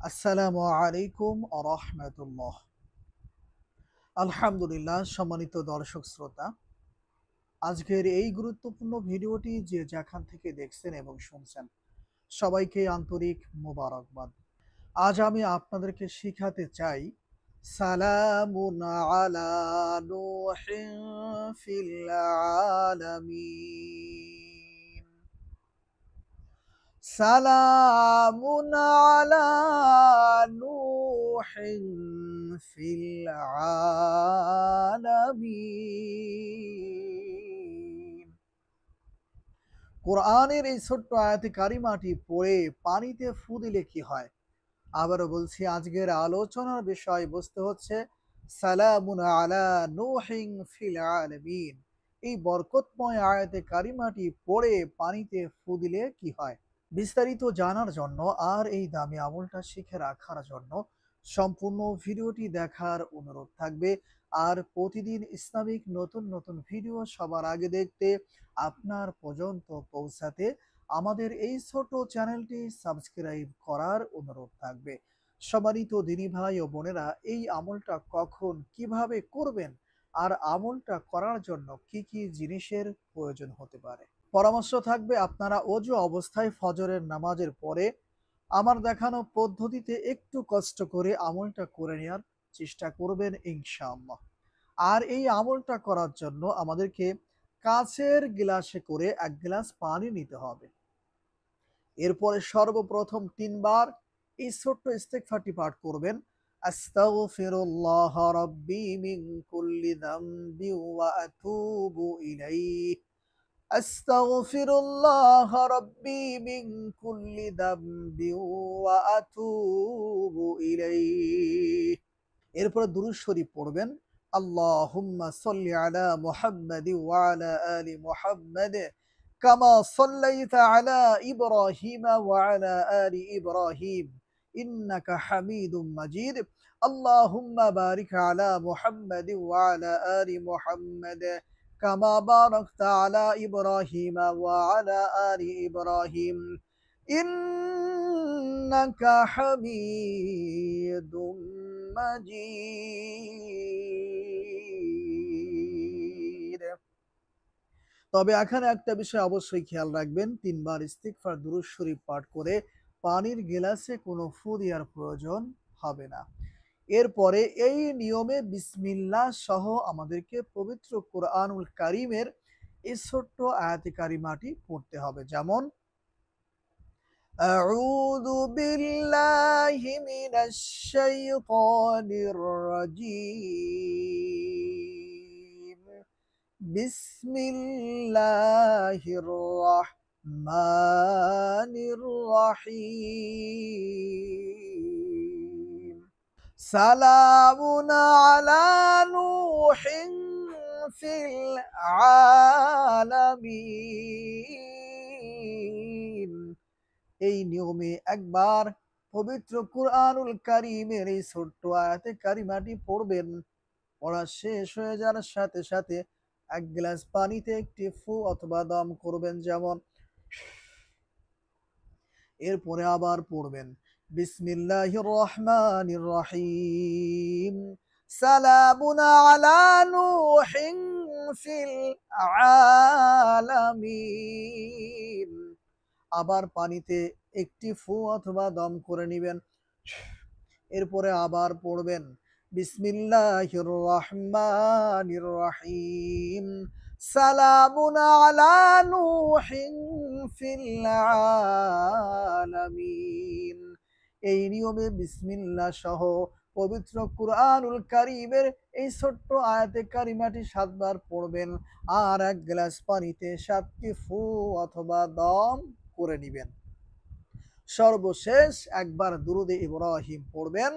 আসসালামু আলাইকুম রাহমাতুল্লাহ। আলহামদুলিল্লাহ। সম্মানিত দর্শক শ্রোতা, আজকের এই গুরুত্বপূর্ণ ভিডিওটি যে যেখান থেকে দেখছেন এবং শুনছেন, সবাইকে আন্তরিক মোবারকবাদ। আজ আমি আপনাদেরকে শিখাতে চাই সালামুন আলা নূহিন ফিল আলামিন। সালামুন আলা নূহিন ফিল আলামিন। কোরআনের এই ছোট্ট আয়াতে কারিমাটি পড়ে পানিতে ফু দিলে কি হয়? আবারও বলছি, আজকের আলোচনার বিষয়বস্তু হচ্ছে সালামুন আলা নূহিন ফিল আলামিন। এই বরকতময় আয়াতে কারিমাটি পড়ে পানিতে ফু দিলে কি হয়? বিস্তারিত জানার জন্য আর এই দামি আমলটা শিখে রাখার জন্য সম্পূর্ণ ভিডিওটি দেখার অনুরোধ থাকবে। আর প্রতিদিন ইসলামিক নতুন নতুন ভিডিও সবার আগে দেখতে, আপনার পর্যন্ত পৌঁছাতে আমাদের এই ছোট চ্যানেলটি সাবস্ক্রাইব করার অনুরোধ থাকবে। সম্মানিত দিনী ভাই ও বোনেরা, এই আমলটা কখন কিভাবে করবেন আর আমলটা করার জন্য কি কি জিনিসের প্রয়োজন হতে পারে, পরামর্শ থাকবে। আপনারা অজু অবস্থায় ফজরের নামাজের পরে আমার দেখানো পদ্ধতিতে একটু কষ্ট করে আমলটা করে নেওয়ার চেষ্টা করবেন ইনশাআল্লাহ। আর এই আমলটা করার জন্য আমাদেরকে কাচের গ্লাসে করে 1 গ্লাস পানি নিতে হবে। এরপরে সর্বপ্রথম ৩ বার এই ছোট্ট ইস্তেগফারটি পাঠ করবেন। আস্তাগফিরুল্লাহ রাব্বি মিন কুল্লি যামবি ওয়া আতুবু ইলাইহি। আস্তাগফিরুল্লাহ রাব্বি মিন কুল্লি যামবি ওয়া আতুবু ইলাইহি। এরপরে দুরূদ শরীফ পড়বেন। আল্লাহুম্মা সাল্লি আলা মুহাম্মাদি ওয়া আলা আলি মুহাম্মাদ কামা সাল্লাইতা আলা ইব্রাহিম ওয়া আলা আলি ইব্রাহিম ইন্নাকা হামিদুম মাজিদ। আল্লাহুম্মা বারিক আলা মুহাম্মাদি ওয়া আলা আলি মুহাম্মাদ কামা বারাকতা আলা ইব্রাহিম ওয়া আলা আলি ইব্রাহিম ইন্নাকা হামিদুম মাজিদ। তবে এখানে একটা বিষয় অবশ্যই খেয়াল রাখবেন, ৩ বার ইস্তিগফার দুরূদ শরীফ পাঠ করে পানির গিলাসে কোনো ফু দেওয়ার প্রয়োজন হবে না। এরপরে এই নিয়মে বিসমিল্লাহ সহ আমাদেরকে পবিত্র কোরআনুল কারীমের এই ছোট্ট আয়াতে কারিমাটি পড়তে হবে। যেমন আউযু বিল্লাহি মিনাশ শাইতানির রাজীম। বিসমিল্লাহির রাহমানির রাহিম। সালামুন আলা নূহিন ফিল আলামিন। এই নিয়মে একবার পবিত্র কুরআনুল কারীমের এই ছোট্ট আয়াতে কারিমাটি পড়বেন। পড়া শেষ হয়ে যাওয়ার সাথে সাথে 1 গ্লাস পানিতে একটি ফু অথবা দম করবেন, যেমন। এরপরে আবার পড়বেন বিসমিল্লাহির রহমানির রহিম। সালামুন আলা নূহিন ফিল আলামিন। আবার পানিতে একটি ফু অথবা দম করে নিবেন। এরপরে আবার পড়বেন বিসমিল্লাহির রহমানির রহিম। সালামুন আলা নূহিন ফিল আলামিন। এই নিয়মে বিসমিল্লাহ সহ পবিত্র কুরআনুল কারীমের এই ছোট্ট আয়াতে কারিমাটি 7 বার পড়বেন। আর 1 গ্লাস পানিতে 7টি ফু অথবা দম করে নিবেন। সর্বশেষ একবার দুরুদে ইব্রাহিম পড়বেন।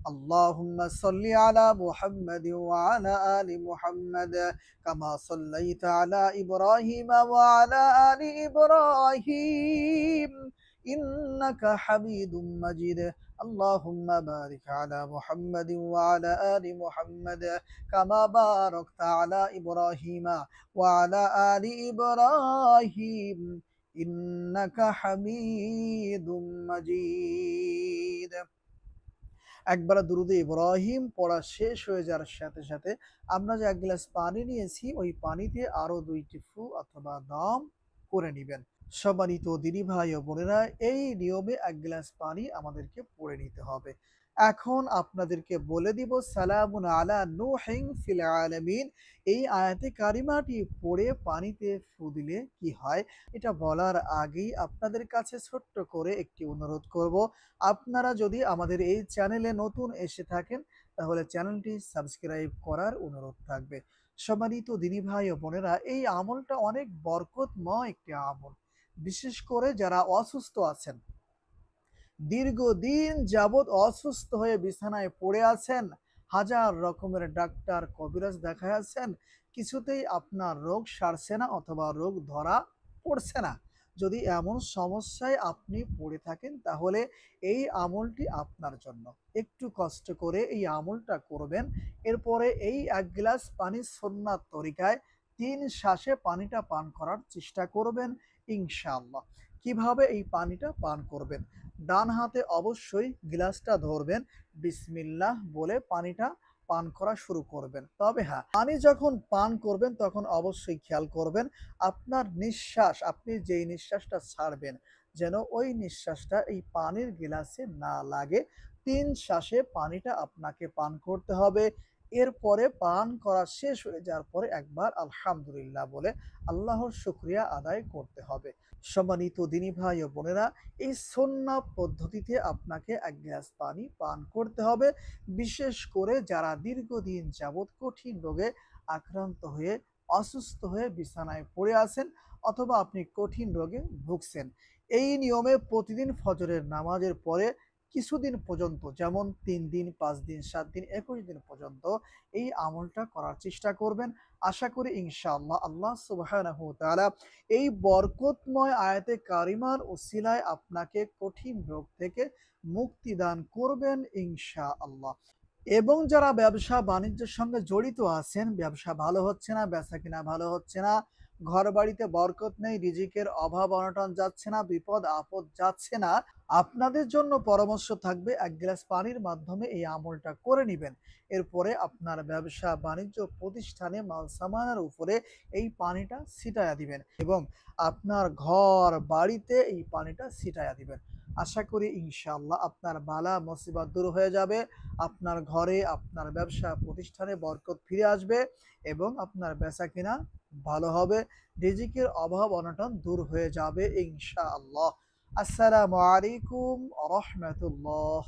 আল্লাহুম্মা সাল্লি আলা মুহাম্মাদ ওয়া আলা আলি মুহাম্মাদ কামা সাল্লাইতা আলা ইব্রাহিম ওয়া আলা আলি ইব্রাহিম ইন্নাকা হামিদুম মাজিদ। আল্লাহুম্মা বারিক আলা মুহাম্মাদ ওয়া আলা আলি মুহাম্মাদ কামা বারাকতা আলা ইব্রাহিম ওয়া আলা আলি ইব্রাহিম ইন্নাকা হামিদুম মাজিদ। একবার দুরুদে ইব্রাহিম পড়া শেষ হয়ে যাওয়ার সাথে সাথে আমরা যে এক গ্লাস পানি নিয়েছি ওই পানিতে আরো ২টি ফু অথবা দম করে নিবেন। সম্মানিত দিনী ভাই ও বোনেরা, এই নিয়মে এক গ্লাস পানি আমাদেরকে পড়ে নিতে হবে। এখন আপনাদেরকে বলে দিব সালামুন আলা নূহিন ফিল আলামিন। এই আয়াতে কারিমাটি পড়ে পানিতে ফু দিলে কি হয়, এটা বলার আগেই আপনাদের কাছে ছোট্ট করে একটি অনুরোধ করব। আপনারা যদি আমাদের এই চ্যানেলে নতুন এসে থাকেন তাহলে চ্যানেলটি সাবস্ক্রাইব করার অনুরোধ থাকবে। সম্মানিত দিনী ভাই ও বোনেরা, এই আমলটা অনেক বরকতময় একটি আমল। বিশেষ করে যারা অসুস্থ আছেন, দীর্ঘদিন যাবৎ অসুস্থ হয়ে বিছানায় পড়ে আছেন, হাজার রকমের ডাক্তার কবিরাজ দেখাচ্ছেন, কিছুতেই আপনার রোগ সারছে না অথবা রোগ ধরা পড়ছে না। যদি এমন সমস্যায় আপনি পড়ে থাকেন তাহলে এই আমলটি আপনার জন্য। একটু কষ্ট করে এই আমলটা করবেন। এরপরে এই ১ গ্লাস পানি সুন্নাত তরিকায় ৩ শ্বাসে পানিটা পান করার চেষ্টা করবেন ইনশাআল্লাহ। কিভাবে এই পানিটা পান করবেন? ডান হাতে অবশ্যই গ্লাসটা ধরবেন, বিসমিল্লাহ বলে পানিটা পান করা শুরু করবেন। তবে হ্যাঁ, পানি যখন পান করবেন তখন অবশ্যই খেয়াল করবেন আপনার নিঃশ্বাস, আপনি যেই নিঃশ্বাসটা ছাড়বেন যেন ওই নিঃশ্বাসটা এই পানির গ্লাসে না লাগে। ৩ শ্বাসে পানিটা আপনাকে পান করতে হবে। এরপরে পান করা শেষ হয়ে যাওয়ার পরে একবার আলহামদুলিল্লাহ বলে আল্লাহর শুকরিয়া আদায় করতে হবে। সম্মানিত দিনী ভাই ও বোনেরা, এই সুন্নাহ পদ্ধতিতে আপনাকে ১ গ্লাস পানি পান করতে হবে। বিশেষ করে যারা দীর্ঘদিন যাবৎ কঠিন রোগে আক্রান্ত হয়ে অসুস্থ হয়ে বিছানায় পড়ে আছেন অথবা আপনি কঠিন রোগে ভুগছেন। এই নিয়মে প্রতিদিন ফজরের নামাজের পরে কিছুদিন পর্যন্ত, যেমন ৩ দিন, ৫ দিন, ৭ দিন, ২১ দিন পর্যন্ত এই আমলটা করার চেষ্টা করবেন। আশা করি ইনশাআল্লাহ আল্লাহ সুবহানাহু ওয়া তাআলা এই বরকতময় আয়াতে কারিমার উসিলায় আপনাকে কঠিন রোগ থেকে মুক্তি দান করবেন ইনশাআল্লাহ। এবং যারা ব্যবসা বাণিজ্যের সঙ্গে জড়িত আছেন, ব্যবসা ভালো হচ্ছে না, বেচাকেনা ভালো হচ্ছে না, ঘরবাড়িতে বরকত নেই, রিজিকের অভাব অনটন যাচ্ছে না, বিপদ আপদ যাচ্ছে না, আপনাদের জন্য পরামর্শ থাকবে ১ গ্লাস পানির মাধ্যমে এই আমলটা করে নিবেন। এরপরে আপনার ব্যবসা বাণিজ্য প্রতিষ্ঠানে মাল সামানের উপরে এই পানিটা ছিটায়া দিবেন এবং আপনার ঘর বাড়িতে এই পানিটা ছিটায়া দিবেন। আশা করি ইনশাআল্লাহ আপনার বালা মুসিবত দূর হয়ে যাবে। আপনার ঘরে, আপনার ব্যবসা প্রতিষ্ঠানে বরকত ফিরে আসবে এবং আপনার বেচাকেনা ভালো হবে। রিজিকের অভাব অনটন দূর হয়ে যাবে ইনশাআল্লাহ। আসসালামু আলাইকুম ওয়া রাহমাতুল্লাহ।